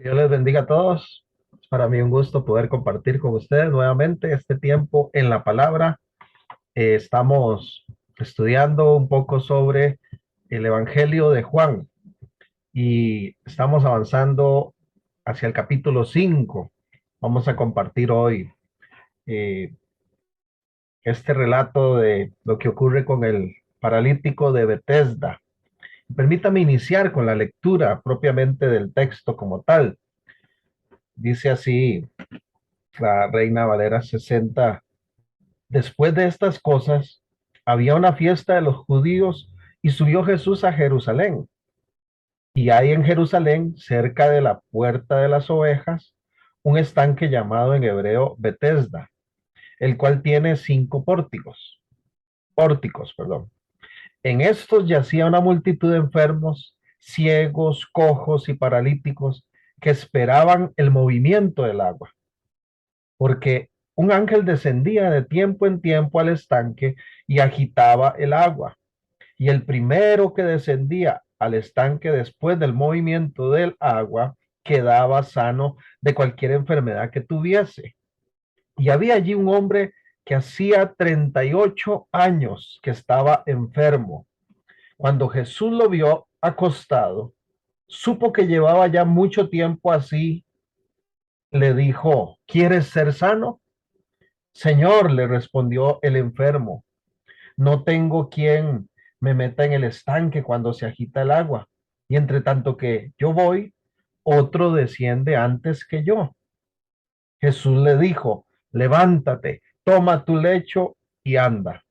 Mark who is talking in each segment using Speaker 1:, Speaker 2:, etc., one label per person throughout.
Speaker 1: Dios les bendiga a todos. Es para mí un gusto poder compartir con ustedes nuevamente este tiempo en la palabra. Estamos estudiando un poco sobre el Evangelio de Juan y estamos avanzando hacia el capítulo 5. Vamos a compartir hoy eh, este relato de lo que ocurre con el paralítico de Betesda. Permítame iniciar con la lectura propiamente del texto como tal. Dice así la Reina Valera 60. Después de estas cosas, había una fiesta de los judíos y subió Jesús a Jerusalén. Y hay en Jerusalén, cerca de la puerta de las ovejas, un estanque llamado en hebreo Betesda, el cual tiene 5 pórticos, perdón. En estos yacía una multitud de enfermos, ciegos, cojos y paralíticos que esperaban el movimiento del agua, porque un ángel descendía de tiempo en tiempo al estanque y agitaba el agua. Y el primero que descendía al estanque después del movimiento del agua quedaba sano de cualquier enfermedad que tuviese. Y había allí un hombre que hacía 38 años que estaba enfermo. Cuando Jesús lo vio acostado, supo que llevaba ya mucho tiempo así, le dijo: ¿quieres ser sano? Señor, le respondió el enfermo, no tengo quien me meta en el estanque cuando se agita el agua, y entre tanto que yo voy, otro desciende antes que yo. Jesús le dijo: levántate, toma tu lecho y anda.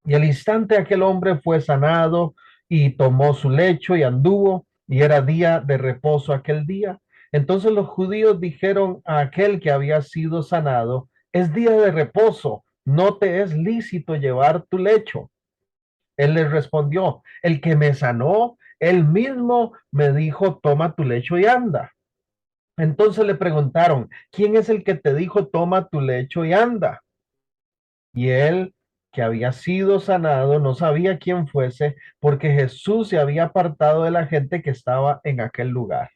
Speaker 1: Y al instante aquel hombre fue sanado y tomó su lecho y anduvo, y era día de reposo aquel día. Entonces los judíos dijeron a aquel que había sido sanado: es día de reposo, no te es lícito llevar tu lecho. Él les respondió: el que me sanó, él mismo me dijo, toma tu lecho y anda. Entonces le preguntaron: ¿quién es el que te dijo, toma tu lecho y anda? Y él, que había sido sanado, no sabía quién fuese, porque Jesús se había apartado de la gente que estaba en aquel lugar.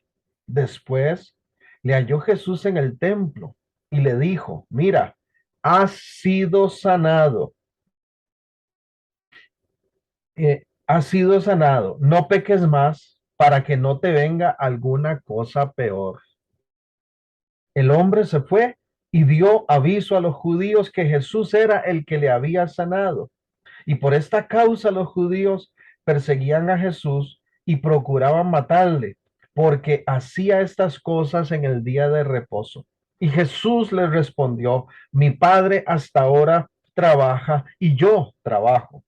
Speaker 1: Después le halló Jesús en el templo y le dijo: mira, has sido sanado, has sido sanado, no peques más para que no te venga alguna cosa peor. El hombre se fue y dio aviso a los judíos que Jesús era el que le había sanado. Y por esta causa los judíos perseguían a Jesús y procuraban matarle, porque hacía estas cosas en el día de reposo. Y Jesús les respondió: mi Padre hasta ahora trabaja y yo trabajo.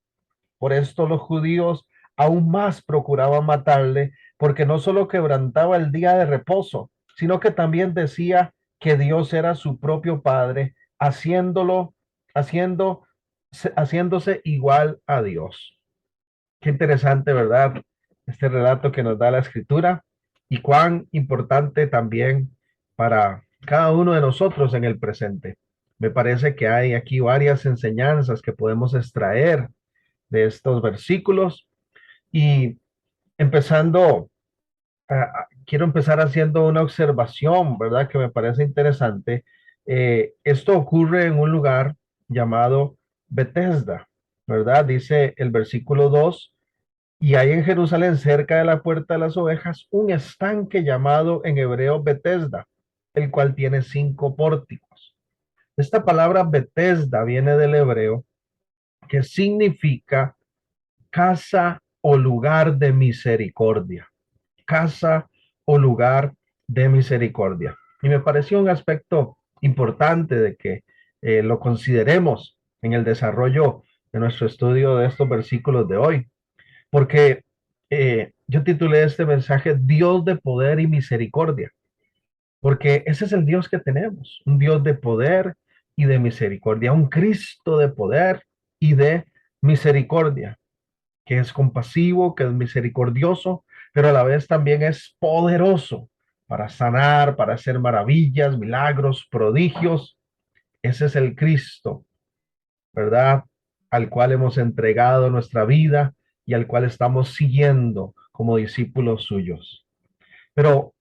Speaker 1: Por esto los judíos aún más procuraban matarle, porque no solo quebrantaba el día de reposo, sino que también decía que Dios era su propio Padre, haciendo, haciéndose igual a Dios. Qué interesante, ¿verdad? Este relato que nos da la Escritura, y cuán importante también para cada uno de nosotros en el presente. Me parece que hay aquí varias enseñanzas que podemos extraer de estos versículos, y empezando, quiero empezar haciendo una observación, ¿verdad? Que me parece interesante. Esto ocurre en un lugar llamado Betesda, ¿verdad? Dice el versículo 2: y hay en Jerusalén, cerca de la puerta de las ovejas, un estanque llamado en hebreo Betesda, el cual tiene 5 pórticos. Esta palabra Betesda viene del hebreo, que significa casa o lugar de misericordia. Casa o lugar de misericordia. Y me pareció un aspecto importante de que lo consideremos en el desarrollo de nuestro estudio de estos versículos de hoy, porque yo titulé este mensaje Dios de poder y misericordia, porque ese es el Dios que tenemos, un Dios de poder y de misericordia, un Cristo de poder y de misericordia, que es compasivo, que es misericordioso, pero a la vez también es poderoso para sanar, para hacer maravillas, milagros, prodigios. Ese es el Cristo, ¿verdad? Al cual hemos entregado nuestra vida y al cual estamos siguiendo como discípulos suyos. Pero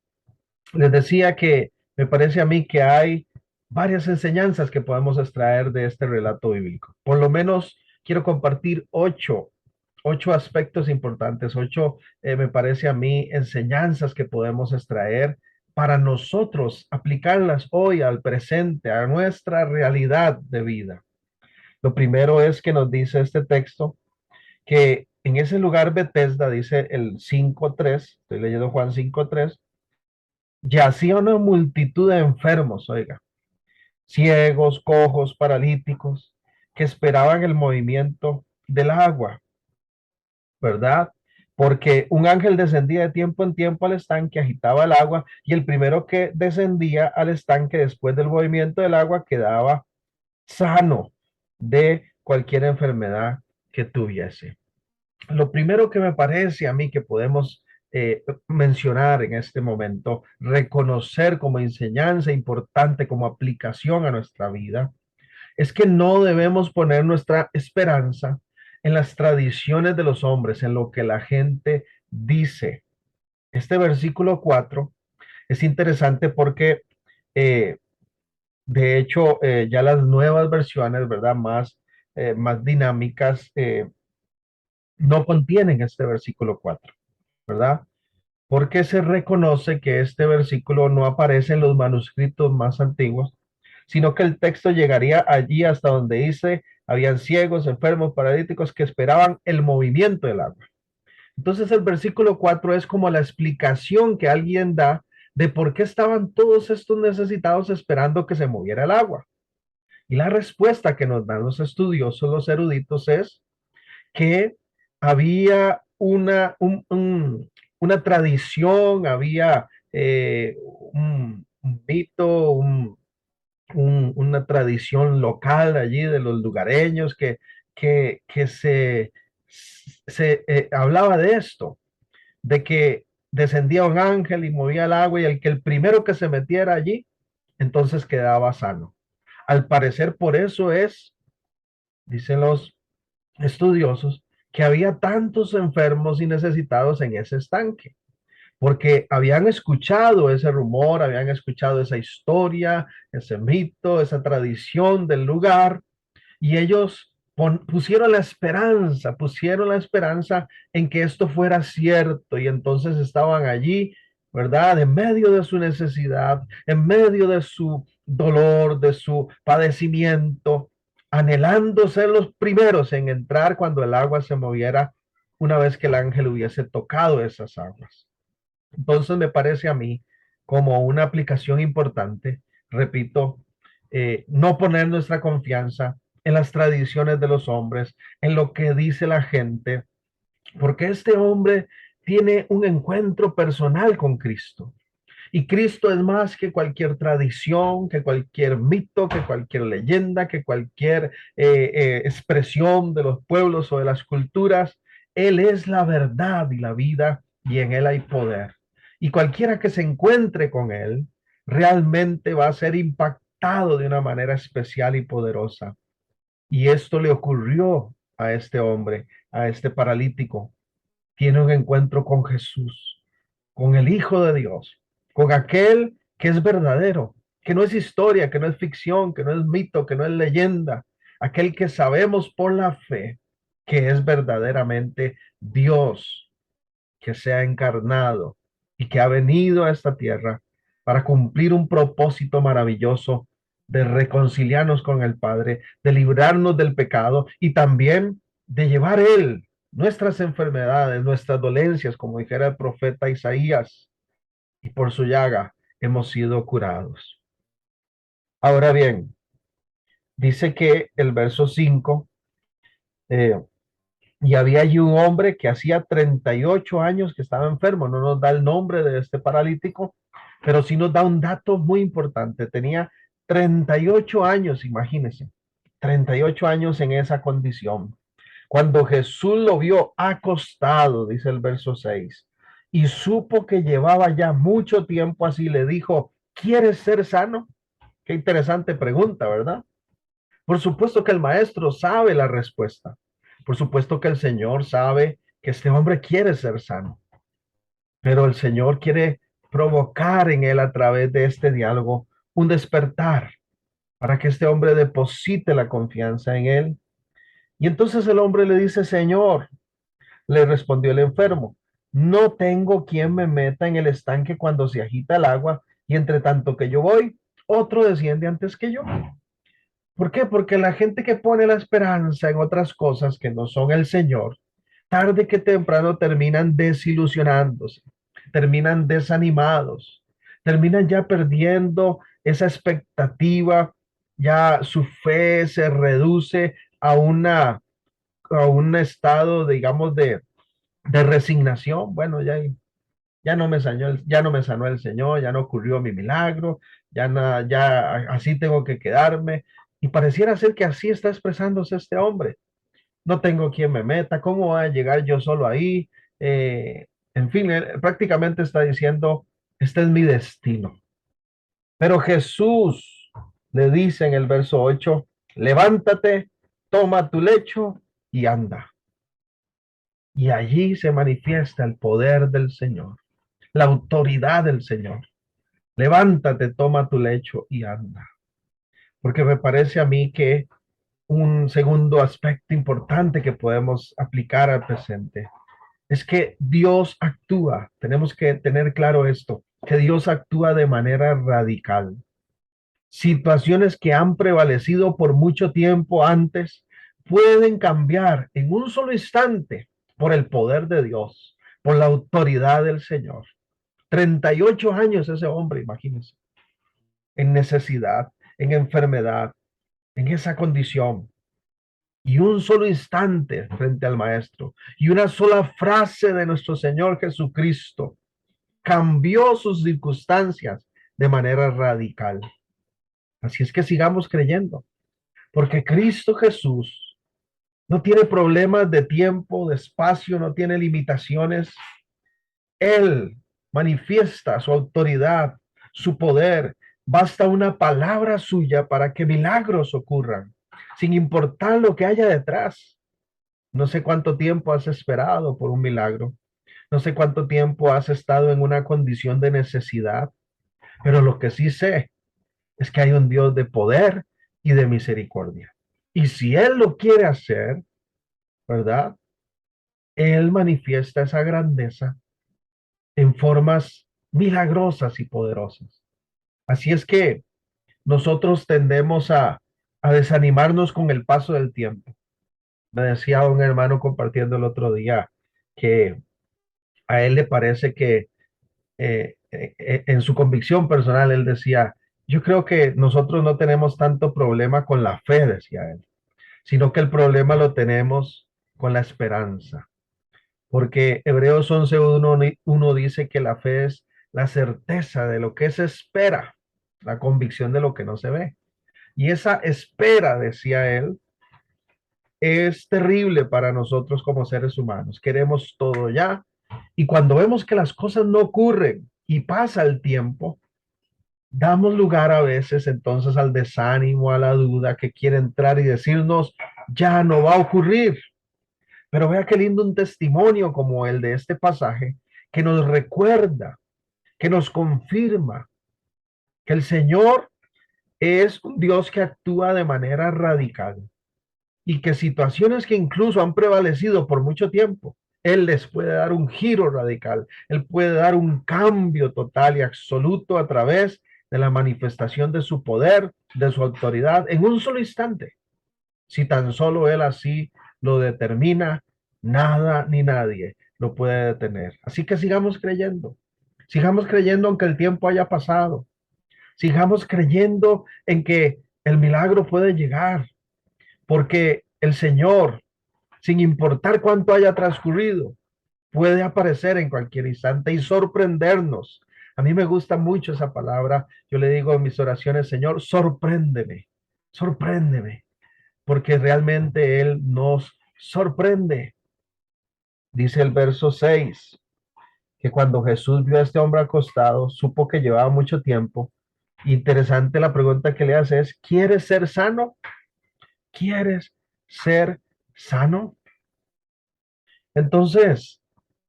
Speaker 1: Les decía que me parece a mí que hay varias enseñanzas que podemos extraer de este relato bíblico. Por lo menos quiero compartir ocho aspectos importantes, me parece a mí, enseñanzas que podemos extraer para nosotros aplicarlas hoy al presente, a nuestra realidad de vida. Lo primero es que nos dice este texto que en ese lugar Bethesda, dice el 5:3, estoy leyendo Juan 5:3, yacía una multitud de enfermos, oiga, ciegos, cojos, paralíticos, que esperaban el movimiento del agua, ¿verdad? Porque un ángel descendía de tiempo en tiempo al estanque, agitaba el agua, y el primero que descendía al estanque después del movimiento del agua quedaba sano de cualquier enfermedad que tuviese. Lo primero que me parece a mí que podemos mencionar en este momento, reconocer como enseñanza importante, como aplicación a nuestra vida, es que no debemos poner nuestra esperanza en las tradiciones de los hombres, en lo que la gente dice. Este versículo 4 es interesante porque, eh, de hecho, ya las nuevas versiones, ¿verdad? Más dinámicas, no contienen este versículo 4, ¿verdad? Porque se reconoce que este versículo no aparece en los manuscritos más antiguos, sino que el texto llegaría allí hasta donde dice, habían ciegos, enfermos, paralíticos que esperaban el movimiento del agua. Entonces el versículo 4 es como la explicación que alguien da de por qué estaban todos estos necesitados esperando que se moviera el agua. Y la respuesta que nos dan los estudiosos, los eruditos, es que había una tradición, había un mito, una tradición local allí de los lugareños que se hablaba de esto, de que descendía un ángel y movía el agua y el primero que se metiera allí, entonces quedaba sano. Al parecer por eso es, dicen los estudiosos, que había tantos enfermos y necesitados en ese estanque, porque habían escuchado ese rumor, habían escuchado esa historia, ese mito, esa tradición del lugar, y ellos pusieron la esperanza en que esto fuera cierto, y entonces estaban allí, ¿verdad? En medio de su necesidad, en medio de su dolor, de su padecimiento, anhelando ser los primeros en entrar cuando el agua se moviera, una vez que el ángel hubiese tocado esas aguas. Entonces me parece a mí como una aplicación importante, repito, no poner nuestra confianza en las tradiciones de los hombres, en lo que dice la gente, porque este hombre tiene un encuentro personal con Cristo. Y Cristo es más que cualquier tradición, que cualquier mito, que cualquier leyenda, que cualquier expresión de los pueblos o de las culturas. Él es la verdad y la vida, y en Él hay poder. Y cualquiera que se encuentre con Él realmente va a ser impactado de una manera especial y poderosa. Y esto le ocurrió a este hombre, a este paralítico. Tiene un encuentro con Jesús, con el Hijo de Dios, con aquel que es verdadero, que no es historia, que no es ficción, que no es mito, que no es leyenda, aquel que sabemos por la fe que es verdaderamente Dios, que se ha encarnado y que ha venido a esta tierra para cumplir un propósito maravilloso de reconciliarnos con el Padre, de librarnos del pecado y también de llevar Él nuestras enfermedades, nuestras dolencias, como dijera el profeta Isaías, y por su llaga hemos sido curados. Ahora bien, dice que el verso 5, eh, y había allí un hombre que hacía 38 años que estaba enfermo. No nos da el nombre de este paralítico, pero sí nos da un dato muy importante. Tenía 38 años, imagínense, 38 años en esa condición. Cuando Jesús lo vio acostado, dice el verso 6, y supo que llevaba ya mucho tiempo así, le dijo, ¿quieres ser sano? Qué interesante pregunta, ¿verdad? Por supuesto que el maestro sabe la respuesta. Por supuesto que el Señor sabe que este hombre quiere ser sano, pero el Señor quiere provocar en él a través de este diálogo un despertar para que este hombre deposite la confianza en él. Y entonces el hombre le dice, Señor, le respondió el enfermo, no tengo quien me meta en el estanque cuando se agita el agua y entre tanto que yo voy, otro desciende antes que yo. ¿Por qué? Porque la gente que pone la esperanza en otras cosas que no son el Señor, tarde que temprano terminan desilusionándose, terminan desanimados, terminan ya perdiendo esa expectativa, ya su fe se reduce a un estado, digamos, de resignación. Bueno, ya no me sanó ya no me sanó el Señor, ya no ocurrió mi milagro, ya así tengo que quedarme. Y pareciera ser que así está expresándose este hombre. No tengo quien me meta, ¿cómo voy a llegar yo solo ahí? En fin, él prácticamente está diciendo, este es mi destino. Pero Jesús le dice en el verso 8, levántate, toma tu lecho y anda. Y allí se manifiesta el poder del Señor, la autoridad del Señor. Levántate, toma tu lecho y anda. Porque me parece a mí que un segundo aspecto importante que podemos aplicar al presente es que Dios actúa. Tenemos que tener claro esto, que Dios actúa de manera radical. Situaciones que han prevalecido por mucho tiempo antes pueden cambiar en un solo instante por el poder de Dios, por la autoridad del Señor. 38 años ese hombre, imagínense, en necesidad, en enfermedad, en esa condición. Y un solo instante frente al Maestro y una sola frase de nuestro Señor Jesucristo cambió sus circunstancias de manera radical. Así es que sigamos creyendo, porque Cristo Jesús no tiene problemas de tiempo, de espacio, no tiene limitaciones. Él manifiesta su autoridad, su poder. Basta una palabra suya para que milagros ocurran, sin importar lo que haya detrás. No sé cuánto tiempo has esperado por un milagro. No sé cuánto tiempo has estado en una condición de necesidad, pero lo que sí sé es que hay un Dios de poder y de misericordia. Y si Él lo quiere hacer, ¿verdad? Él manifiesta esa grandeza en formas milagrosas y poderosas. Así es que nosotros tendemos a desanimarnos con el paso del tiempo. Me decía un hermano compartiendo el otro día que a él le parece que en su convicción personal, él decía, yo creo que nosotros no tenemos tanto problema con la fe, decía él, sino que el problema lo tenemos con la esperanza. Porque Hebreos 11:1 dice que la fe es la certeza de lo que se espera, la convicción de lo que no se ve. Y esa espera, decía él, es terrible para nosotros como seres humanos. Queremos todo ya. Y cuando vemos que las cosas no ocurren y pasa el tiempo, damos lugar a veces entonces al desánimo, a la duda que quiere entrar y decirnos, ya no va a ocurrir. Pero vea qué lindo un testimonio como el de este pasaje que nos recuerda, que nos confirma que el Señor es un Dios que actúa de manera radical y que situaciones que incluso han prevalecido por mucho tiempo, Él les puede dar un giro radical, Él puede dar un cambio total y absoluto a través de la manifestación de su poder, de su autoridad, en un solo instante. Si tan solo Él así lo determina, nada ni nadie lo puede detener. Así que sigamos creyendo aunque el tiempo haya pasado, sigamos creyendo en que el milagro puede llegar, porque el Señor, sin importar cuánto haya transcurrido, puede aparecer en cualquier instante y sorprendernos. A mí me gusta mucho esa palabra. Yo le digo en mis oraciones, Señor, sorpréndeme, sorpréndeme, porque realmente Él nos sorprende. Dice el verso 6 que cuando Jesús vio a este hombre acostado, supo que llevaba mucho tiempo. Interesante la pregunta que le hace es, ¿quieres ser sano? ¿Quieres ser sano? Entonces,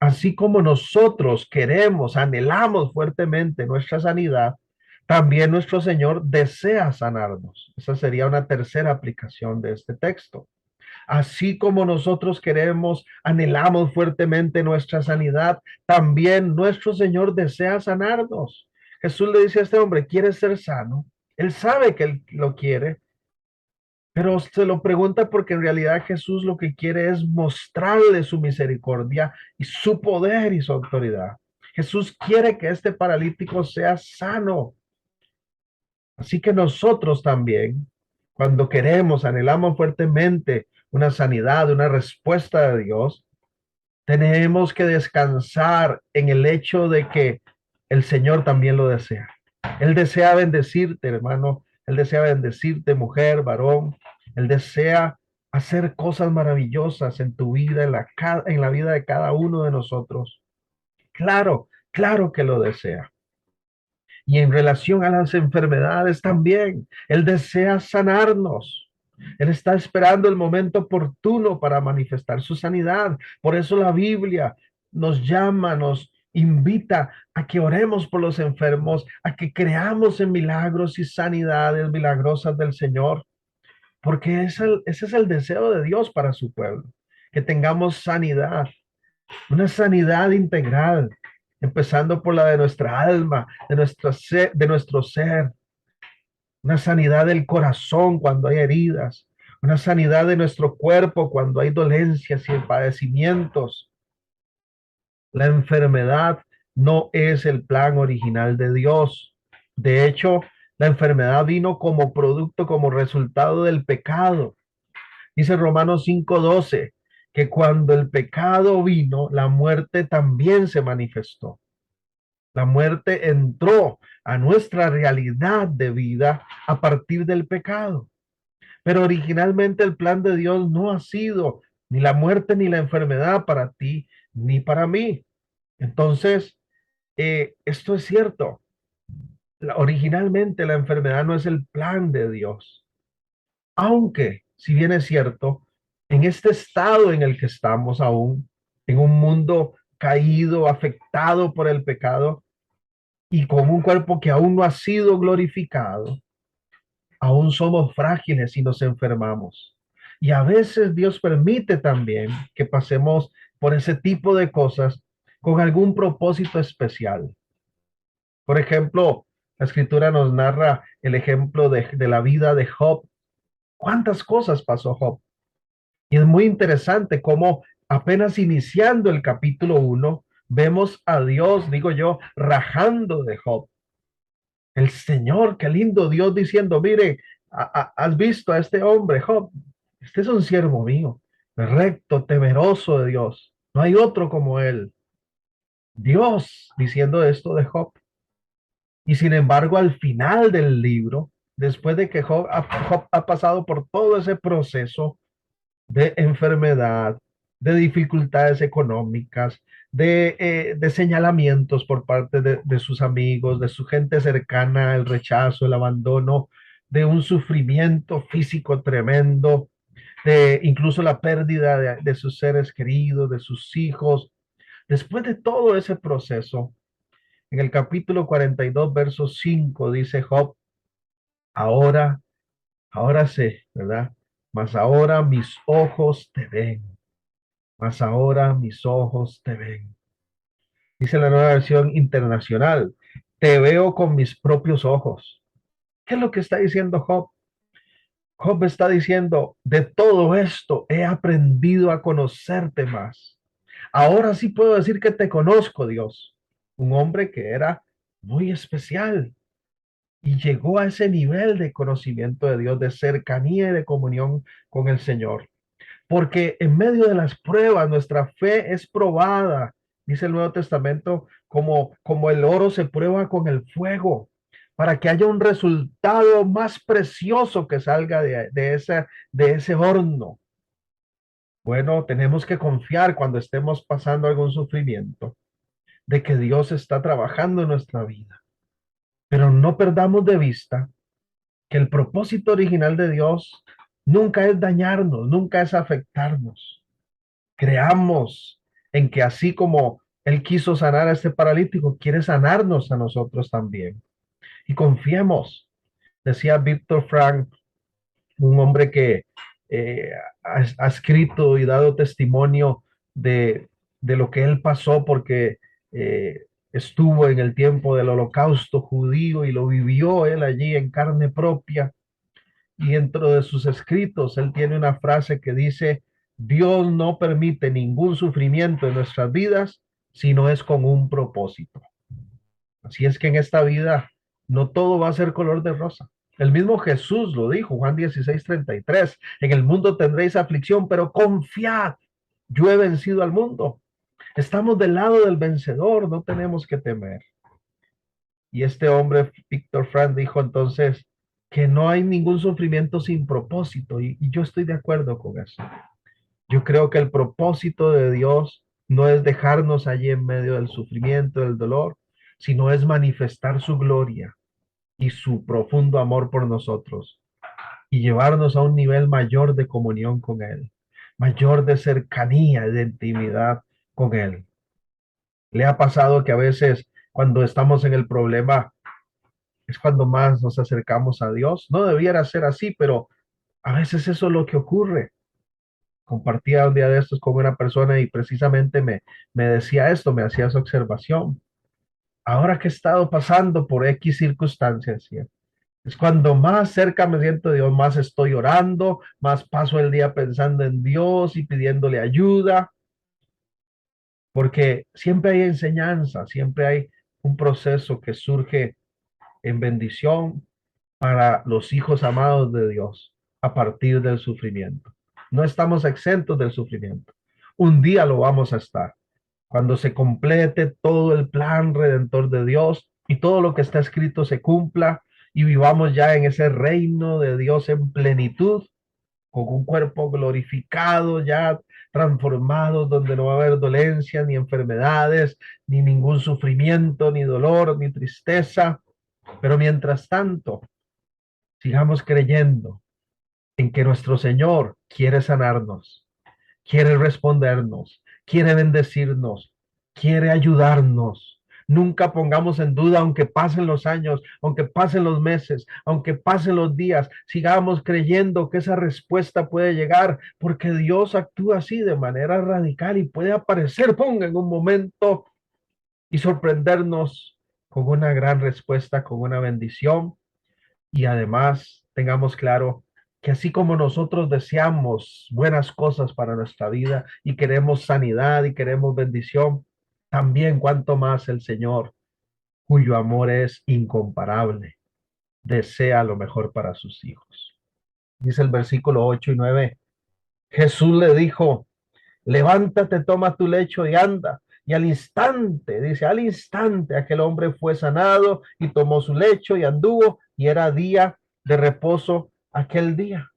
Speaker 1: así como nosotros queremos, anhelamos fuertemente nuestra sanidad, también nuestro Señor desea sanarnos. Esa sería una tercera aplicación de este texto. Así como nosotros queremos, anhelamos fuertemente nuestra sanidad, también nuestro Señor desea sanarnos. Jesús le dice a este hombre, ¿quieres ser sano? Él sabe que él lo quiere, pero se lo pregunta porque en realidad Jesús lo que quiere es mostrarle su misericordia y su poder y su autoridad. Jesús quiere que este paralítico sea sano. Así que nosotros también, cuando queremos, anhelamos fuertemente una sanidad, una respuesta de Dios, tenemos que descansar en el hecho de que el Señor también lo desea. Él desea bendecirte, hermano. Él desea bendecirte, mujer, varón. Él desea hacer cosas maravillosas en tu vida, en la vida de cada uno de nosotros. Claro, claro que lo desea. Y en relación a las enfermedades también, Él desea sanarnos. Él está esperando el momento oportuno para manifestar su sanidad. Por eso la Biblia nos llama, nos invita a que oremos por los enfermos, a que creamos en milagros y sanidades milagrosas del Señor, porque ese es el deseo de Dios para su pueblo, que tengamos sanidad, una sanidad integral, empezando por la de nuestra alma, de nuestro ser, una sanidad del corazón cuando hay heridas, una sanidad de nuestro cuerpo cuando hay dolencias y padecimientos. La enfermedad no es el plan original de Dios. De hecho, la enfermedad vino como producto, como resultado del pecado. Dice Romanos 5:12, que cuando el pecado vino, la muerte también se manifestó. La muerte entró a nuestra realidad de vida a partir del pecado. Pero originalmente el plan de Dios no ha sido ni la muerte ni la enfermedad para ti ni para mí. Entonces, esto es cierto. Originalmente la enfermedad no es el plan de Dios. Aunque, si bien es cierto, en este estado en el que estamos aún, en un mundo caído, afectado por el pecado, y con un cuerpo que aún no ha sido glorificado, aún somos frágiles y nos enfermamos. Y a veces Dios permite también que pasemos por ese tipo de cosas con algún propósito especial. Por ejemplo, la escritura nos narra el ejemplo de la vida de Job. ¿Cuántas cosas pasó Job? Y es muy interesante cómo apenas iniciando el capítulo 1, vemos a Dios, digo yo, rajando de Job. El Señor, qué lindo Dios diciendo, mire, has visto a este hombre, Job, este es un siervo mío, recto, temeroso de Dios, no hay otro como él. Dios diciendo esto de Job. Y sin embargo, al final del libro, después de que Job ha pasado por todo ese proceso de enfermedad, de dificultades económicas, de señalamientos por parte de sus amigos, de su gente cercana, el rechazo, el abandono, de un sufrimiento físico tremendo, de incluso la pérdida de sus seres queridos, de sus hijos. Después de todo ese proceso, en el capítulo 42, verso 5, dice Job, ahora, ahora sé, ¿verdad? Mas ahora mis ojos te ven, mas ahora mis ojos te ven. Dice la nueva versión internacional, te veo con mis propios ojos. ¿Qué es lo que está diciendo Job? Job está diciendo, de todo esto he aprendido a conocerte más. Ahora sí puedo decir que te conozco, Dios. Un hombre que era muy especial y llegó a ese nivel de conocimiento de Dios, de cercanía y de comunión con el Señor. Porque en medio de las pruebas nuestra fe es probada, dice el Nuevo Testamento, como el oro se prueba con el fuego, para que haya un resultado más precioso que salga de ese horno. Bueno, tenemos que confiar cuando estemos pasando algún sufrimiento, de que Dios está trabajando en nuestra vida. Pero no perdamos de vista que el propósito original de Dios nunca es dañarnos, nunca es afectarnos. Creamos, en que así como Él quiso sanar a este paralítico, quiere sanarnos a nosotros también. Y confiemos, decía Víctor Frank, un hombre que eh, ha escrito y dado testimonio de lo que él pasó porque estuvo en el tiempo del holocausto judío y lo vivió él allí en carne propia. Y dentro de sus escritos, él tiene una frase que dice, Dios no permite ningún sufrimiento en nuestras vidas si no es con un propósito. Así es que en esta vida no todo va a ser color de rosa. El mismo Jesús lo dijo, Juan 16:33, en el mundo tendréis aflicción, pero confiad, yo he vencido al mundo. Estamos del lado del vencedor, no tenemos que temer. Y este hombre, Víctor Frank, dijo entonces que no hay ningún sufrimiento sin propósito, y yo estoy de acuerdo con eso. Yo creo que el propósito de Dios no es dejarnos allí en medio del sufrimiento, del dolor, sino es manifestar su gloria y su profundo amor por nosotros y llevarnos a un nivel mayor de comunión con Él, mayor de cercanía, de intimidad con Él. ¿Le ha pasado que a veces cuando estamos en el problema es cuando más nos acercamos a Dios? No debiera ser así, pero a veces eso es lo que ocurre. Compartía un día de estos con una persona y precisamente me decía esto, me hacía esa observación. Ahora que he estado pasando por X circunstancias, ¿sí? Es cuando más cerca me siento de Dios, más estoy orando, más paso el día pensando en Dios y pidiéndole ayuda, porque siempre hay enseñanza, siempre hay un proceso que surge en bendición para los hijos amados de Dios a partir del sufrimiento. No estamos exentos del sufrimiento. Un día lo vamos a estar. Cuando se complete todo el plan redentor de Dios y todo lo que está escrito se cumpla y vivamos ya en ese reino de Dios en plenitud, con un cuerpo glorificado, ya transformado, donde no va a haber dolencia, ni enfermedades, ni ningún sufrimiento, ni dolor, ni tristeza. Pero mientras tanto, sigamos creyendo en que nuestro Señor quiere sanarnos, quiere respondernos, quiere bendecirnos, quiere ayudarnos. Nunca pongamos en duda, aunque pasen los años, aunque pasen los meses, aunque pasen los días, sigamos creyendo que esa respuesta puede llegar, porque Dios actúa así de manera radical y puede aparecer, ponga en un momento y sorprendernos con una gran respuesta, con una bendición. Y además tengamos claro que así como nosotros deseamos buenas cosas para nuestra vida y queremos sanidad y queremos bendición, también cuanto más el Señor, cuyo amor es incomparable, desea lo mejor para sus hijos. Dice el versículo 8 y 9, Jesús le dijo, levántate, toma tu lecho y anda. Y al instante, dice, al instante aquel hombre fue sanado y tomó su lecho y anduvo, y era día de reposo aquel día.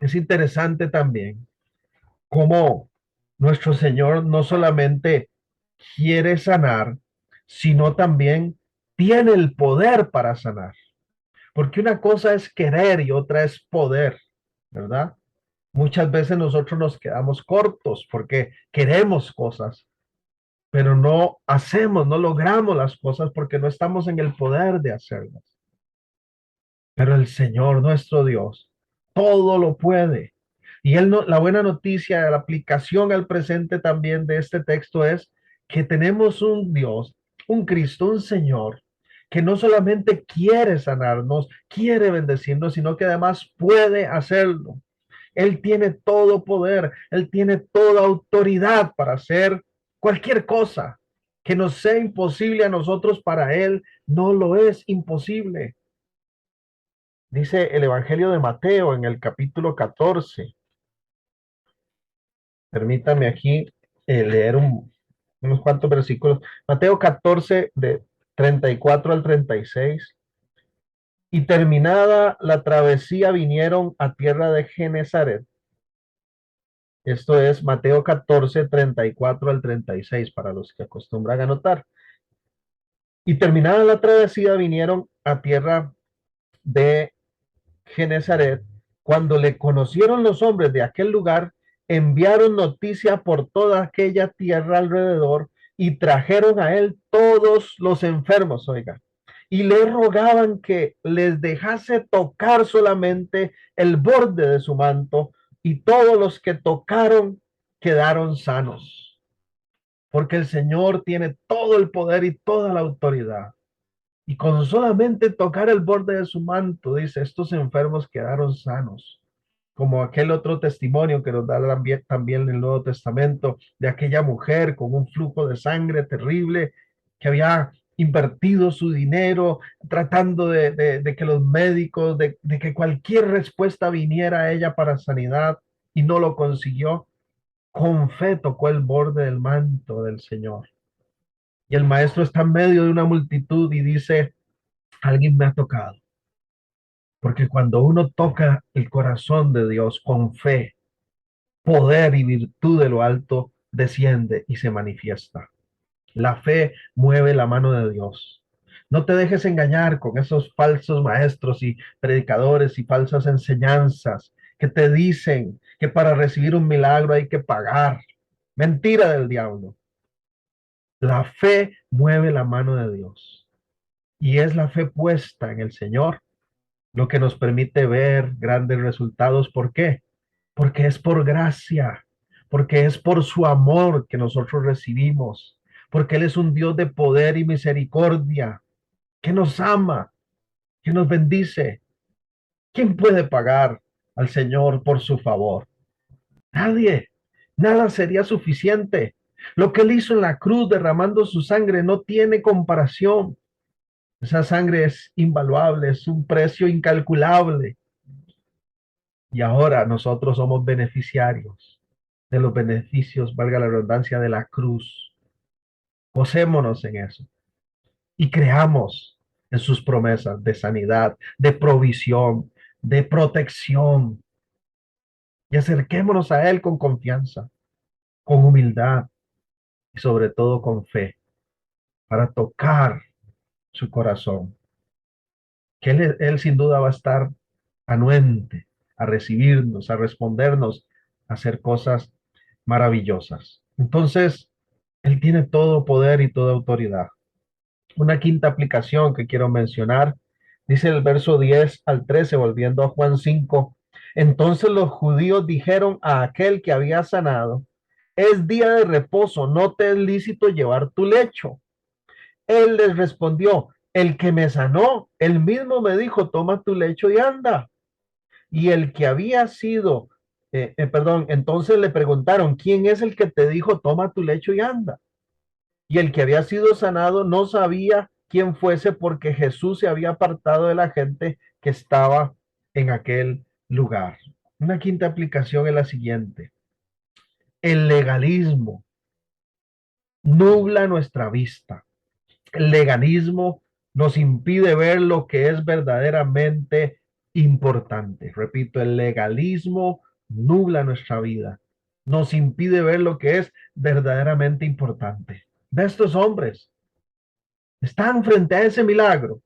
Speaker 1: Es interesante también cómo nuestro Señor no solamente quiere sanar, sino también tiene el poder para sanar. Porque una cosa es querer y otra es poder, ¿verdad? Muchas veces nosotros nos quedamos cortos porque queremos cosas, pero no hacemos, no logramos las cosas porque no estamos en el poder de hacerlas. Pero el Señor, nuestro Dios, todo lo puede. Y él no, la buena noticia, la aplicación al presente también de este texto es que tenemos un Dios, un Cristo, un Señor, que no solamente quiere sanarnos, quiere bendecirnos, sino que además puede hacerlo. Él tiene todo poder, Él tiene toda autoridad para hacer cualquier cosa que nos sea imposible a nosotros, para Él no lo es imposible. Dice el Evangelio de Mateo en el capítulo 14. Permítame aquí leer unos cuantos versículos. Mateo 14 de 34 al 36. Y terminada la travesía vinieron a tierra de Genezaret. Esto es Mateo 14, 34 al 36, para los que acostumbran a anotar. Y terminada la travesía, vinieron a tierra de Genezaret. Cuando le conocieron los hombres de aquel lugar, enviaron noticia por toda aquella tierra alrededor y trajeron a él todos los enfermos, oiga, y le rogaban que les dejase tocar solamente el borde de su manto, y todos los que tocaron quedaron sanos, porque el Señor tiene todo el poder y toda la autoridad. Y con solamente tocar el borde de su manto, dice, estos enfermos quedaron sanos. Como aquel otro testimonio que nos da también el Nuevo Testamento de aquella mujer con un flujo de sangre terrible que había invertido su dinero tratando de que los médicos, de que cualquier respuesta viniera a ella para sanidad y no lo consiguió. Con fe tocó el borde del manto del Señor. Y el maestro está en medio de una multitud y dice, alguien me ha tocado. Porque cuando uno toca el corazón de Dios con fe, poder y virtud de lo alto desciende y se manifiesta. La fe mueve la mano de Dios. No te dejes engañar con esos falsos maestros y predicadores y falsas enseñanzas que te dicen que para recibir un milagro hay que pagar. Mentira del diablo. La fe mueve la mano de Dios y es la fe puesta en el Señor lo que nos permite ver grandes resultados. ¿Por qué? Porque es por gracia, porque es por su amor que nosotros recibimos, porque Él es un Dios de poder y misericordia, que nos ama, que nos bendice. ¿Quién puede pagar al Señor por su favor? Nadie. Nada sería suficiente. Lo que Él hizo en la cruz derramando su sangre no tiene comparación. Esa sangre es invaluable, es un precio incalculable. Y ahora nosotros somos beneficiarios de los beneficios, valga la redundancia, de la cruz. Gocémonos en eso y creamos en sus promesas de sanidad, de provisión, de protección. Y acerquémonos a Él con confianza, con humildad y sobre todo con fe para tocar su corazón. Que él sin duda va a estar anuente a recibirnos, a respondernos, a hacer cosas maravillosas. Entonces, Él tiene todo poder y toda autoridad. Una quinta aplicación que quiero mencionar, dice el verso 10 al 13, volviendo a Juan 5. Entonces los judíos dijeron a aquel que había sanado, es día de reposo, no te es lícito llevar tu lecho. Él les respondió, el que me sanó, él mismo me dijo, toma tu lecho y anda. Y el que había sido, perdón, entonces le preguntaron, ¿quién es el que te dijo, toma tu lecho y anda? Y el que había sido sanado no sabía quién fuese porque Jesús se había apartado de la gente que estaba en aquel lugar. Una quinta aplicación es la siguiente. El legalismo nubla nuestra vista. El legalismo nos impide ver lo que es verdaderamente importante. Repito, el legalismo nubla nuestra vida. Nos impide ver lo que es verdaderamente importante. De estos hombres están frente a ese milagro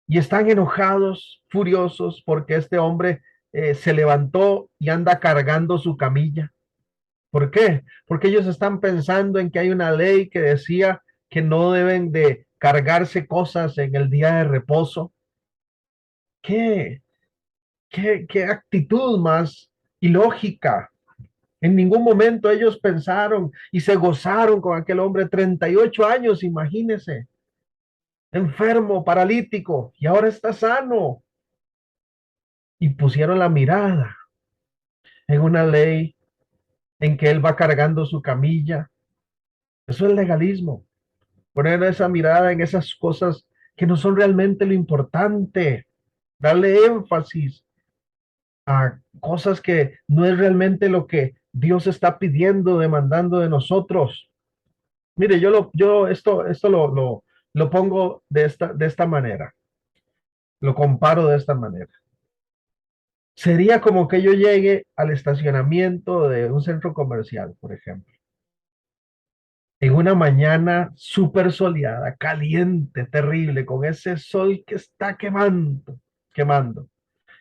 Speaker 1: y están enojados, furiosos, porque este hombre se levantó y anda cargando su camilla. ¿Por qué? Porque ellos están pensando en que hay una ley que decía que no deben de cargarse cosas en el día de reposo. ¿Qué, qué actitud más ilógica? En ningún momento ellos pensaron y se gozaron con aquel hombre, 38 años, imagínense, enfermo, paralítico, y ahora está sano. Y pusieron la mirada en una ley en que él va cargando su camilla. Eso es legalismo. Poner esa mirada en esas cosas que no son realmente lo importante. Darle énfasis a cosas que no es realmente lo que Dios está pidiendo, demandando de nosotros. Mire, esto lo pongo de esta manera. Lo comparo de esta manera. Sería como que yo llegue al estacionamiento de un centro comercial, por ejemplo, en una mañana súper soleada, caliente, terrible, con ese sol que está quemando, quemando.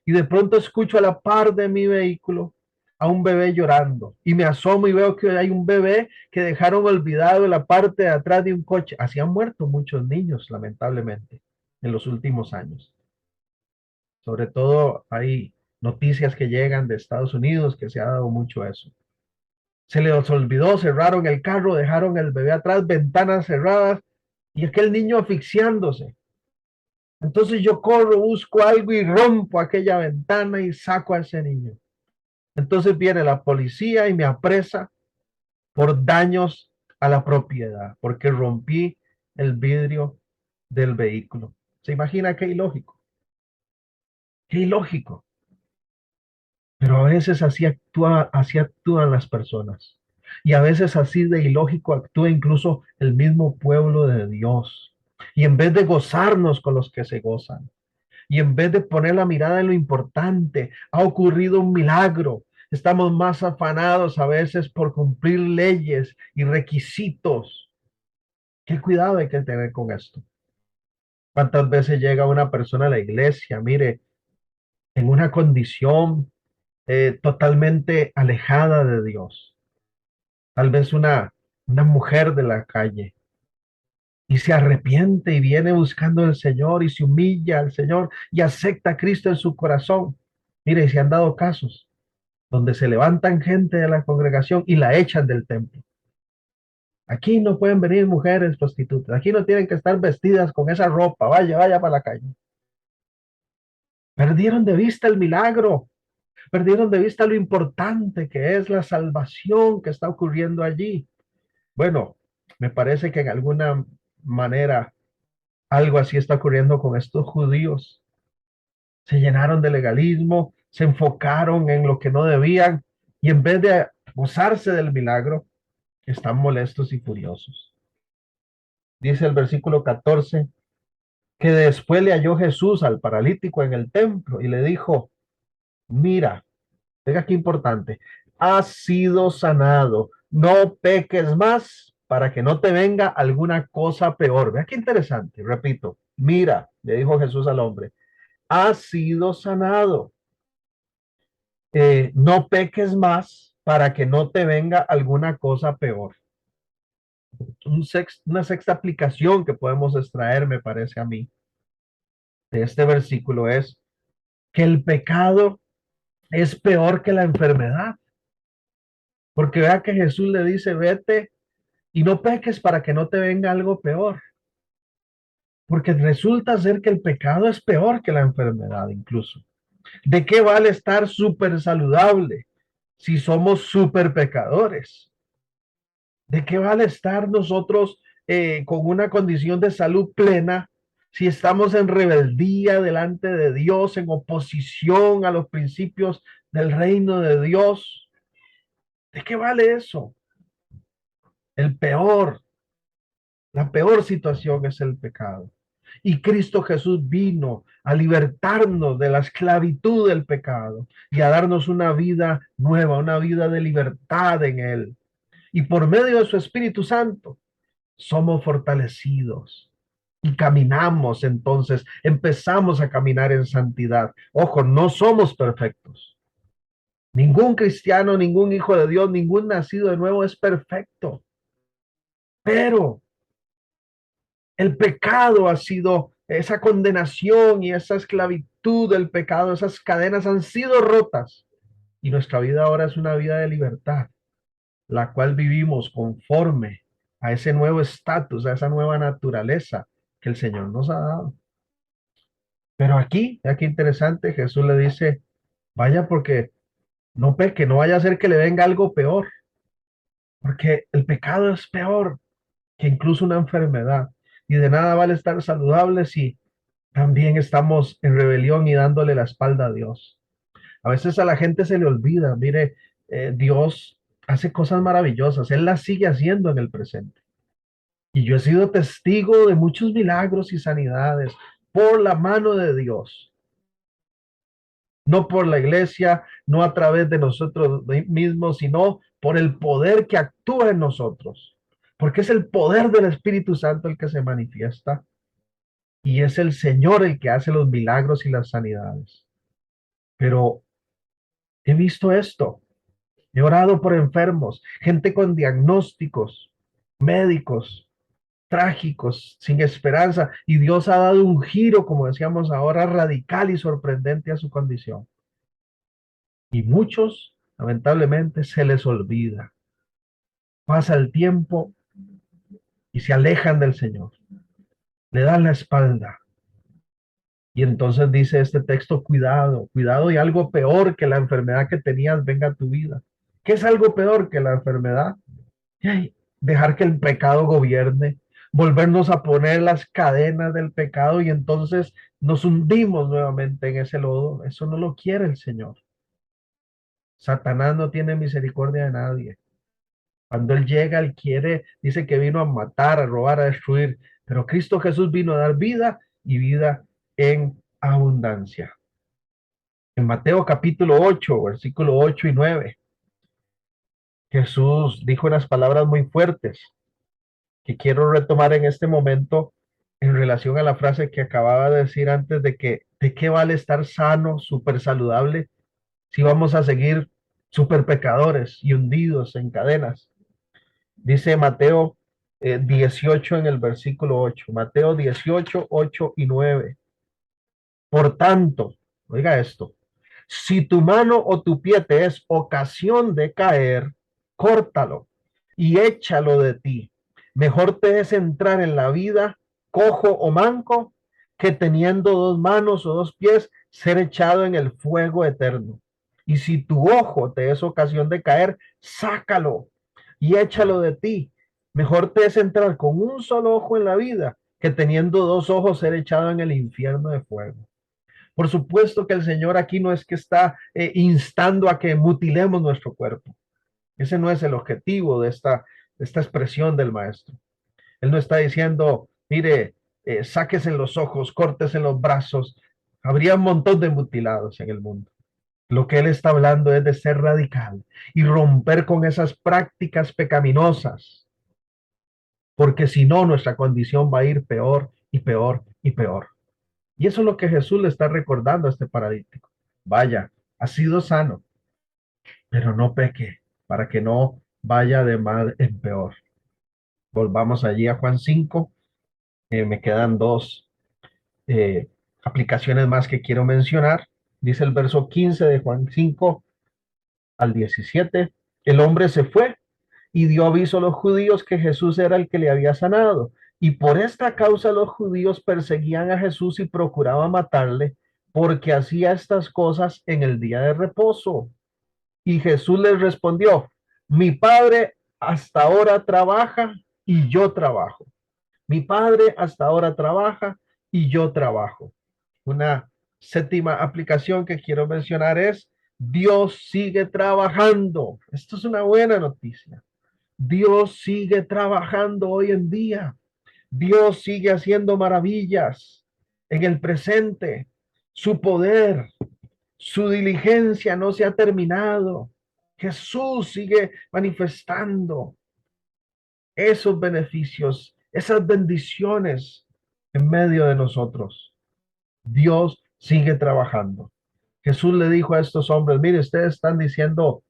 Speaker 1: Y de pronto escucho a la par de mi vehículo a un bebé llorando y me asomo y veo que hay un bebé que dejaron olvidado en la parte de atrás de un coche. Así han muerto muchos niños, lamentablemente, en los últimos años. Sobre todo hay noticias que llegan de Estados Unidos que se ha dado mucho eso. Se les olvidó, cerraron el carro, dejaron el bebé atrás, ventanas cerradas y aquel niño asfixiándose. Entonces yo corro, busco algo y rompo aquella ventana y saco a ese niño. Entonces viene la policía y me apresa por daños a la propiedad, porque rompí el vidrio del vehículo. ¿Se imagina qué ilógico? Qué ilógico. Pero a veces así actúan las personas. Y a veces así de ilógico actúa incluso el mismo pueblo de Dios. Y en vez de gozarnos con los que se gozan, y en vez de poner la mirada en lo importante, ha ocurrido un milagro. Estamos más afanados a veces por cumplir leyes y requisitos. Qué cuidado hay que tener con esto. ¿Cuántas veces llega una persona a la iglesia, mire, en una condición totalmente alejada de Dios? Tal vez una mujer de la calle y se arrepiente y viene buscando al Señor y se humilla al Señor y acepta a Cristo en su corazón. Mire, y se han dado casos donde se levantan gente de la congregación y la echan del templo. Aquí no pueden venir mujeres prostitutas, aquí no tienen que estar vestidas con esa ropa, vaya, vaya para la calle. Perdieron de vista el milagro, perdieron de vista lo importante que es la salvación que está ocurriendo allí. Bueno, me parece que en alguna manera algo así está ocurriendo con estos judíos. Se llenaron de legalismo, se enfocaron en lo que no debían y en vez de gozarse del milagro, están molestos y furiosos. Dice el versículo 14 que después le halló Jesús al paralítico en el templo y le dijo, mira, venga qué importante, has sido sanado, no peques más para que no te venga alguna cosa peor. Vea qué interesante, repito, mira, le dijo Jesús al hombre, has sido sanado, no peques más para que no te venga alguna cosa peor. Una sexta aplicación que podemos extraer, me parece a mí, de este versículo es que el pecado es peor que la enfermedad. Porque vea que Jesús le dice, vete y no peques para que no te venga algo peor. Porque resulta ser que el pecado es peor que la enfermedad incluso. ¿De qué vale estar súper saludable si somos súper pecadores? ¿De qué vale estar nosotros con una condición de salud plena si estamos en rebeldía delante de Dios, en oposición a los principios del reino de Dios? ¿De qué vale eso? El peor, la peor situación es el pecado. Y Cristo Jesús vino a libertarnos de la esclavitud del pecado y a darnos una vida nueva, una vida de libertad en Él. Y por medio de su Espíritu Santo somos fortalecidos y caminamos entonces, empezamos a caminar en santidad. Ojo, no somos perfectos. Ningún cristiano, ningún hijo de Dios, ningún nacido de nuevo es perfecto. Pero el pecado ha sido esa condenación y esa esclavitud del pecado, esas cadenas han sido rotas. Y nuestra vida ahora es una vida de libertad, la cual vivimos conforme a ese nuevo estatus, a esa nueva naturaleza que el Señor nos ha dado. Pero aquí interesante, Jesús le dice, vaya porque no peque, no vaya a ser que le venga algo peor, porque el pecado es peor que incluso una enfermedad. Y de nada vale estar saludable si también estamos en rebelión y dándole la espalda a Dios. A veces a la gente se le olvida, mire, Dios hace cosas maravillosas, Él las sigue haciendo en el presente. Y yo he sido testigo de muchos milagros y sanidades por la mano de Dios, no por la iglesia, no a través de nosotros mismos, sino por el poder que actúa en nosotros, porque es el poder del Espíritu Santo el que se manifiesta y es el Señor el que hace los milagros y las sanidades. Pero he visto esto. He orado por enfermos, gente con diagnósticos médicos trágicos, sin esperanza, y Dios ha dado un giro, como decíamos ahora, radical y sorprendente a su condición. Y muchos, lamentablemente, se les olvida. Pasa el tiempo y se alejan del Señor, le dan la espalda. Y entonces dice este texto, cuidado, cuidado y algo peor que la enfermedad que tenías venga a tu vida. ¿Qué es algo peor que la enfermedad? Ay, dejar que el pecado gobierne, volvernos a poner las cadenas del pecado y entonces nos hundimos nuevamente en ese lodo. Eso no lo quiere el Señor. Satanás no tiene misericordia de nadie. Cuando Él llega, Él quiere, dice que vino a matar, a robar, a destruir, pero Cristo Jesús vino a dar vida y vida en abundancia. En Mateo capítulo 8, versículo 8 y 9, Jesús dijo unas palabras muy fuertes que quiero retomar en este momento en relación a la frase que acababa de decir antes de que, ¿de qué vale estar sano, súper saludable, si vamos a seguir súper pecadores y hundidos en cadenas? Dice Mateo 18 en el versículo 8, Mateo 18 8 y 9. Por tanto, oiga esto, si tu mano o tu pie te es ocasión de caer, córtalo y échalo de ti. Mejor te es entrar en la vida cojo o manco que teniendo dos manos o dos pies ser echado en el fuego eterno. Y si tu ojo te es ocasión de caer, sácalo y échalo de ti. Mejor te es entrar con un solo ojo en la vida que teniendo dos ojos ser echado en el infierno de fuego. Por supuesto que el Señor aquí no es que está instando a que mutilemos nuestro cuerpo. Ese no es el objetivo de esta expresión del maestro. Él no está diciendo, mire, sáquese los ojos, córtese los brazos. Habría un montón de mutilados en el mundo. Lo que él está hablando es de ser radical y romper con esas prácticas pecaminosas, porque si no, nuestra condición va a ir peor y peor y peor. Y eso es lo que Jesús le está recordando a este paralítico. Vaya, ha sido sano, pero no peque para que no vaya de mal en peor. Volvamos allí a Juan 5. Me quedan dos eh, aplicaciones más que quiero mencionar. Dice el verso 15 de Juan 5 al 17. El hombre se fue y dio aviso a los judíos que Jesús era el que le había sanado. Y por esta causa los judíos perseguían a Jesús y procuraban matarle porque hacía estas cosas en el día de reposo. Y Jesús les respondió, mi padre hasta ahora trabaja y yo trabajo. Mi padre hasta ahora trabaja y yo trabajo. Una séptima aplicación que quiero mencionar es, Dios sigue trabajando. Esto es una buena noticia. Dios sigue trabajando hoy en día. Dios sigue haciendo maravillas en el presente. Su poder, su diligencia no se ha terminado. Jesús sigue manifestando esos beneficios, esas bendiciones en medio de nosotros. Dios sigue trabajando. Jesús le dijo a estos hombres, mire, ustedes están diciendo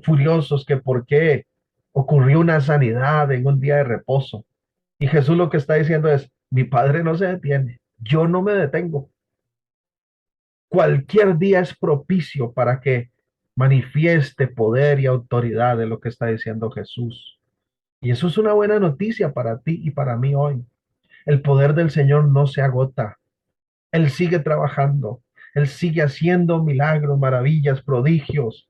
Speaker 1: furiosos que por qué ocurrió una sanidad en un día de reposo. Y Jesús lo que está diciendo es, mi Padre no se detiene, yo no me detengo. Cualquier día es propicio para que manifieste poder y autoridad de lo que está diciendo Jesús. Y eso es una buena noticia para ti y para mí hoy. El poder del Señor no se agota. Él sigue trabajando. Él sigue haciendo milagros, maravillas, prodigios.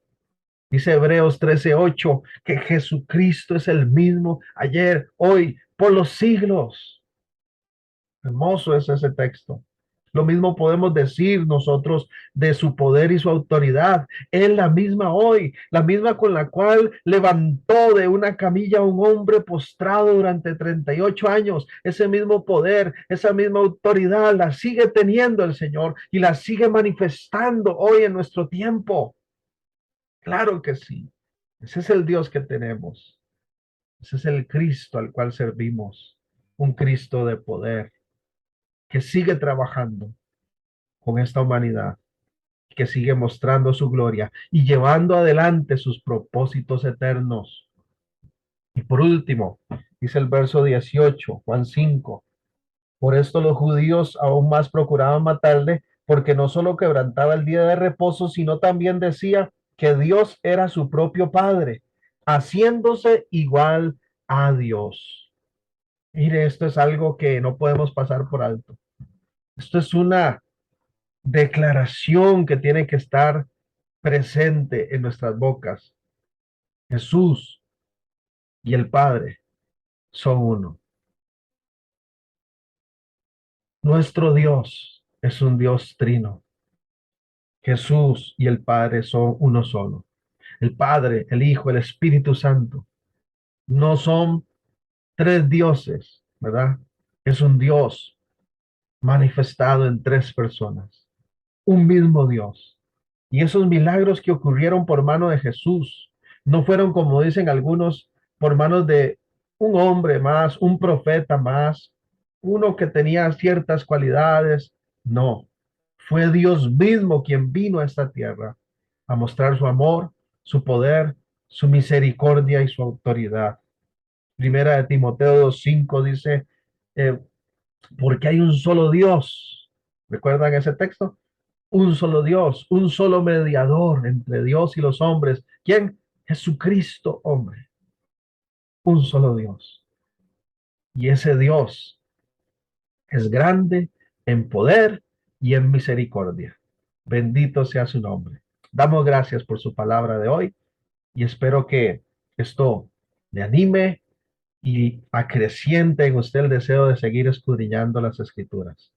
Speaker 1: Dice Hebreos 13:8 que Jesucristo es el mismo ayer, hoy, por los siglos. Hermoso es ese texto. Lo mismo podemos decir nosotros de su poder y su autoridad. Es la misma hoy, la misma con la cual levantó de una camilla a un hombre postrado durante 38 años. Ese mismo poder, esa misma autoridad la sigue teniendo el Señor y la sigue manifestando hoy en nuestro tiempo. Claro que sí. Ese es el Dios que tenemos. Ese es el Cristo al cual servimos. Un Cristo de poder que sigue trabajando con esta humanidad. que sigue mostrando su gloria y llevando adelante sus propósitos eternos. Y por último, dice el verso 18, Juan 5. Por esto los judíos aún más procuraban matarle, porque no solo quebrantaba el día de reposo, sino también decía que Dios era su propio Padre, haciéndose igual a Dios. Mire, esto es algo que no podemos pasar por alto. Esto es una declaración que tiene que estar presente en nuestras bocas. Jesús y el Padre son uno. Nuestro Dios es un Dios trino. Jesús y el Padre son uno solo. El Padre, el Hijo, el Espíritu Santo. No son tres dioses, ¿verdad? Es un Dios manifestado en tres personas. Un mismo Dios. Y esos milagros que ocurrieron por mano de Jesús no fueron, como dicen algunos, por manos de un hombre más, un profeta más, uno que tenía ciertas cualidades. No, fue Dios mismo quien vino a esta tierra a mostrar su amor, su poder, su misericordia y su autoridad. Primera de Timoteo 2:5 dice, eh, porque hay un solo Dios. ¿Recuerdan ese texto? Un solo Dios, un solo mediador entre Dios y los hombres. ¿Quién? Jesucristo, hombre. Un solo Dios. Y ese Dios es grande en poder y en misericordia. Bendito sea su nombre. Damos gracias por su palabra de hoy y espero que esto le anime y acreciente en usted el deseo de seguir escudriñando las escrituras.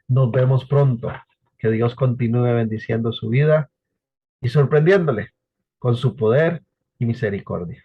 Speaker 1: Nos vemos pronto. Que Dios continúe bendiciendo su vida y sorprendiéndole con su poder y misericordia.